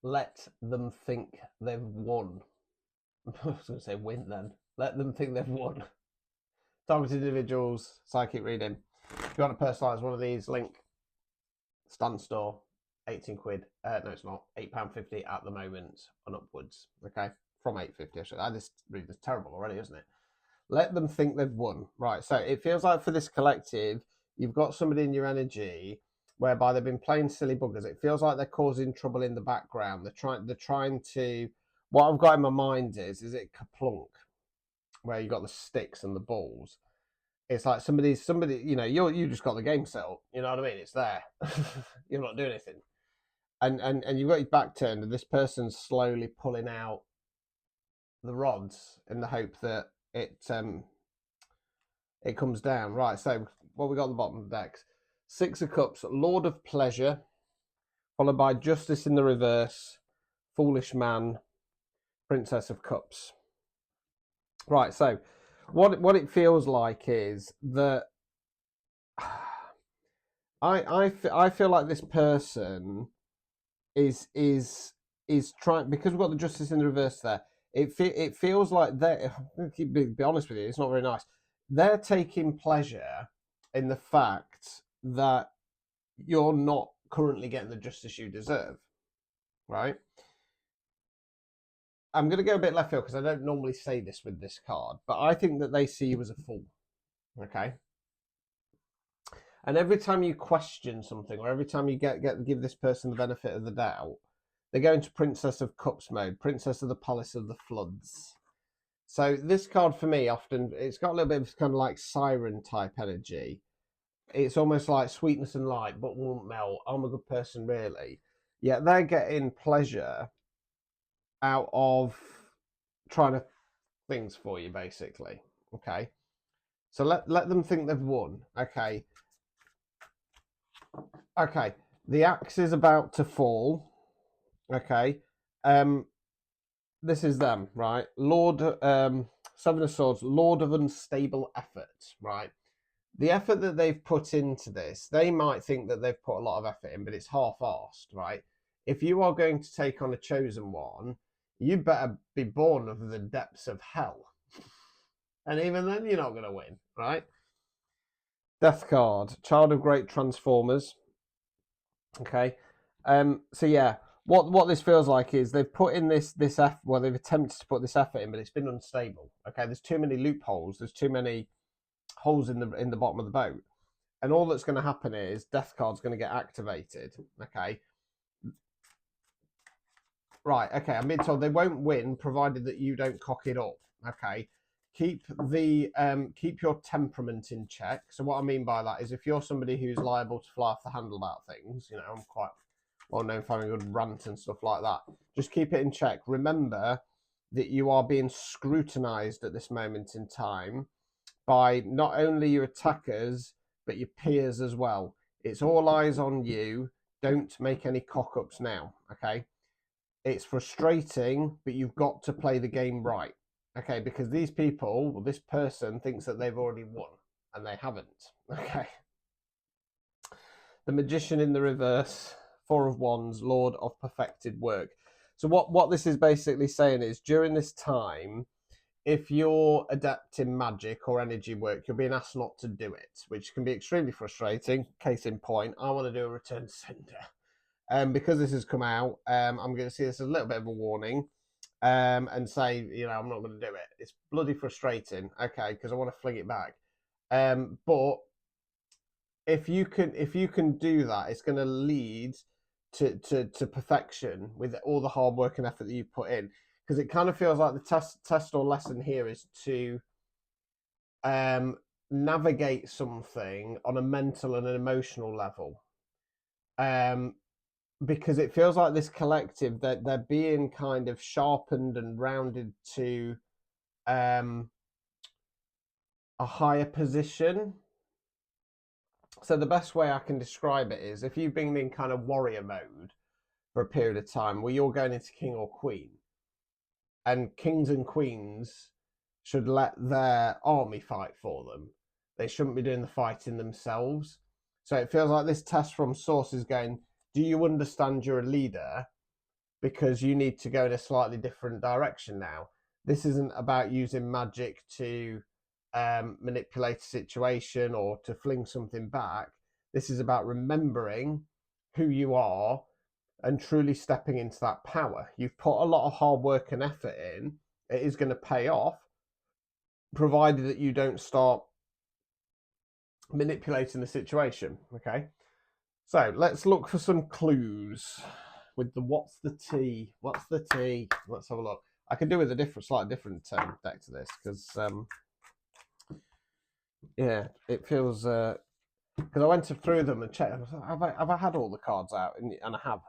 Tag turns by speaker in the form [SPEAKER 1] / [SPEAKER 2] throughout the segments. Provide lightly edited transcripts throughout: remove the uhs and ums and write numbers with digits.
[SPEAKER 1] let them think they've won. I was going to say win then. Let them think they've won. Targeted individuals, psychic reading. If you want to personalise one of these, link Stan Store, 18 quid. No, it's not. £8.50 at the moment and upwards. Okay, from £8.50. This read is terrible already, isn't it? Let them think they've won. Right. So it feels like for this collective, you've got somebody in your energy whereby they've been playing silly buggers. It feels like they're causing trouble in the background. They're trying to. What I've got in my mind is it Kaplunk, where you got the sticks and the balls. It's like somebody, you just got the game set up. You know what I mean? It's there. You're not doing anything, and you've got your back turned, and this person's slowly pulling out the rods in the hope that it comes down. Right. So what we got at the bottom of the decks: Six of Cups, Lord of Pleasure, followed by Justice in the reverse, Foolish Man, Princess of Cups. Right. So what it feels like is that I feel like this person is trying, because we've got the Justice in the reverse there. It feels like they're, be honest with you, it's not very nice. They're taking pleasure in the fact that you're not currently getting the justice you deserve, right? I'm going to go a bit left field because I don't normally say this with this card, but I think that they see you as a fool, okay? And every time you question something, or every time you give this person the benefit of the doubt, they go into Princess of Cups mode, Princess of the Palace of the Floods. So this card for me, often, it's got a little bit of kind of like siren type energy. It's almost like sweetness and light, but won't melt. I'm a good person, really. Yet they're getting pleasure out of trying to things for you, basically. Okay. So let them think they've won. Okay. Okay. The axe is about to fall. Okay. This is them, right? Lord, Seven of Swords, Lord of Unstable Effort, right? The effort that they've put into this, they might think that they've put a lot of effort in, but it's half-arsed, right? If you are going to take on a chosen one, you better be born of the depths of hell. And even then, you're not going to win, right? Death card, Child of Great Transformers. Okay. So yeah, what this feels like is they've put in this effort. Well, they've attempted to put this effort in, but it's been unstable. Okay, there's too many loopholes. There's too many holes in the bottom of the boat, and all that's going to happen is Death card's going to get activated. Okay. Right. Okay. I'm being told they won't win provided that you don't cock it up. Okay. Keep your temperament in check. So what I mean by that is if you're somebody who's liable to fly off the handle about things, I'm quite well known for having a good rant and stuff like that. Just keep it in check. Remember that you are being scrutinized at this moment in time by not only your attackers, but your peers as well. It's all eyes on you. Don't make any cock-ups now, okay? It's frustrating, but you've got to play the game right, okay? Because these people, well, this person thinks that they've already won, and they haven't, okay? The Magician in the reverse, Four of Wands, Lord of Perfected Work. So what this is basically saying is during this time, if you're adept in magic or energy work, you're being asked not to do it, which can be extremely frustrating. Case in point, I want to do a return to sender. Because this has come out, I'm going to see this as a little bit of a warning and say, I'm not going to do it. It's bloody frustrating, okay, because I want to fling it back. But if you can do that, it's going to lead to perfection with all the hard work and effort that you put in. Because it kind of feels like the test or lesson here is to navigate something on a mental and an emotional level. Because it feels like this collective that they're being kind of sharpened and rounded to a higher position. So the best way I can describe it is if you've been in kind of warrior mode for a period of time where you're going into king or queen, and kings and queens should let their army fight for them. They shouldn't be doing the fighting themselves. So it feels like this test from source is going, do you understand you're a leader? because you need to go in a slightly different direction now. This isn't about using magic to manipulate a situation or to fling something back. This is about remembering who you are and truly stepping into that power. You've put a lot of hard work and effort in. It is going to pay off, provided that you don't start manipulating the situation. Okay, so let's look for some clues with the what's the tea. Let's have a look. I can do with a slightly different deck to this, because yeah, it feels because I went through them and checked. Have I had all the cards out? And I have.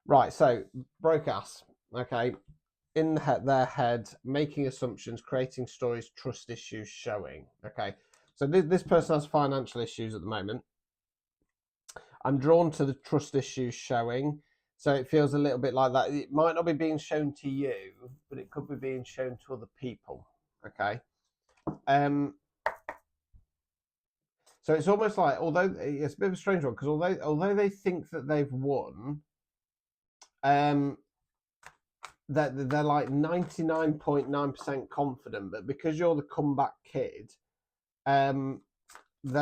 [SPEAKER 1] Right, so broke ass. Okay, in their head, making assumptions, creating stories, trust issues showing. Okay, so this person has financial issues at the moment. I'm drawn to the trust issues showing. So it feels a little bit like that. It might not be being shown to you, but it could be being shown to other people. Okay. So it's almost like, although it's a bit of a strange one, because although they think that they've won, they're like 99.9% confident, but because you're the comeback kid, they're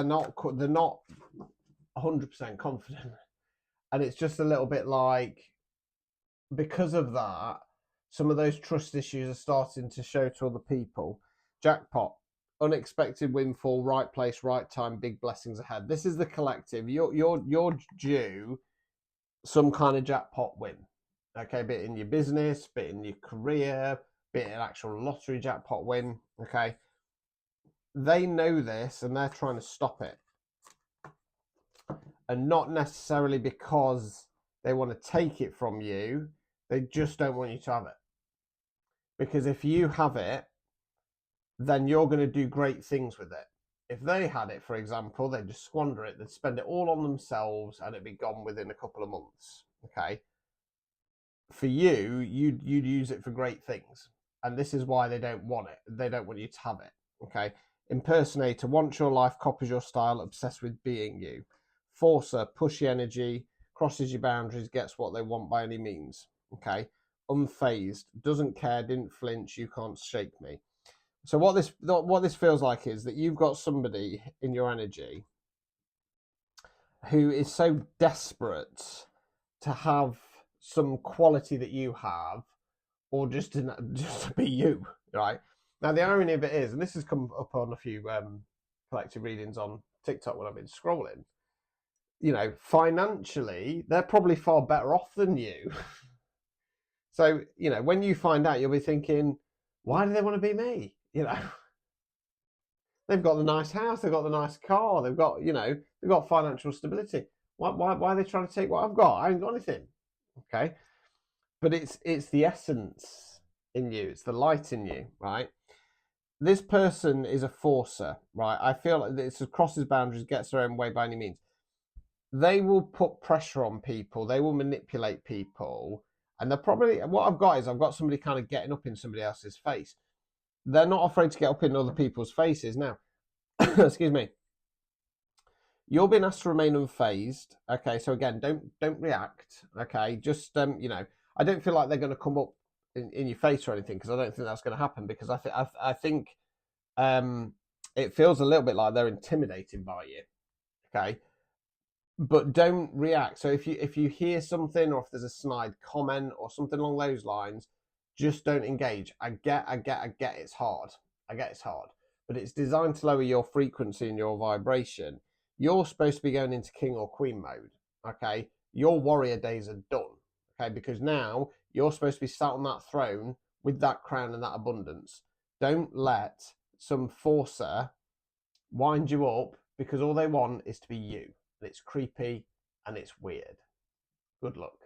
[SPEAKER 1] not 100% confident, and it's just a little bit like, because of that, some of those trust issues are starting to show to other people. Jackpot, unexpected windfall, right place, right time, big blessings ahead. This is the collective. You're due some kind of jackpot win. Okay, bit in your business, bit in your career, bit in actual lottery jackpot win. Okay, they know this and they're trying to stop it, and not necessarily because they want to take it from you. They just don't want you to have it, because if you have it, then you're going to do great things with it. If they had it, for example, they'd just squander it. They'd spend it all on themselves and it'd be gone within a couple of months. Okay. For you, you'd use it for great things. And this is why they don't want it. They don't want you to have it. Okay. Impersonator, wants your life, copies your style, obsessed with being you. Forcer, pushy energy, crosses your boundaries, gets what they want by any means. Okay. Unfazed, doesn't care, didn't flinch, you can't shake me. So what this feels like is that you've got somebody in your energy who is so desperate to have some quality that you have, or just to be you, right? Now the irony of it is, and this has come up on a few collective readings on TikTok when I've been scrolling, you know, financially they're probably far better off than you. So, you know, when you find out, you'll be thinking, why do they want to be me? You know, they've got the nice house, they've got the nice car, they've got, you know, they've got financial stability. Why are they trying to take what I've got? I ain't got anything. Okay. But it's the essence in you, it's the light in you, right? This person is a forcer, right? I feel like this crosses boundaries, gets their own way by any means. They will put pressure on people, they will manipulate people, and they're probably, what I've got somebody kind of getting up in somebody else's face. They're not afraid to get up in other people's faces. Now, excuse me, you're being asked to remain unfazed. Okay, so again, don't react. Okay, just you know, I don't feel like they're going to come up in your face or anything, because I don't think that's going to happen, because I think it feels a little bit like they're intimidated by you. Okay, but don't react. So if you hear something, or if there's a snide comment or something along those lines, just don't engage. I get it's hard. I get it's hard, but it's designed to lower your frequency and your vibration. You're supposed to be going into king or queen mode. Okay, your warrior days are done. Okay, because now you're supposed to be sat on that throne with that crown and that abundance. Don't let some forcer wind you up, because all they want is to be you. It's creepy and it's weird. Good luck.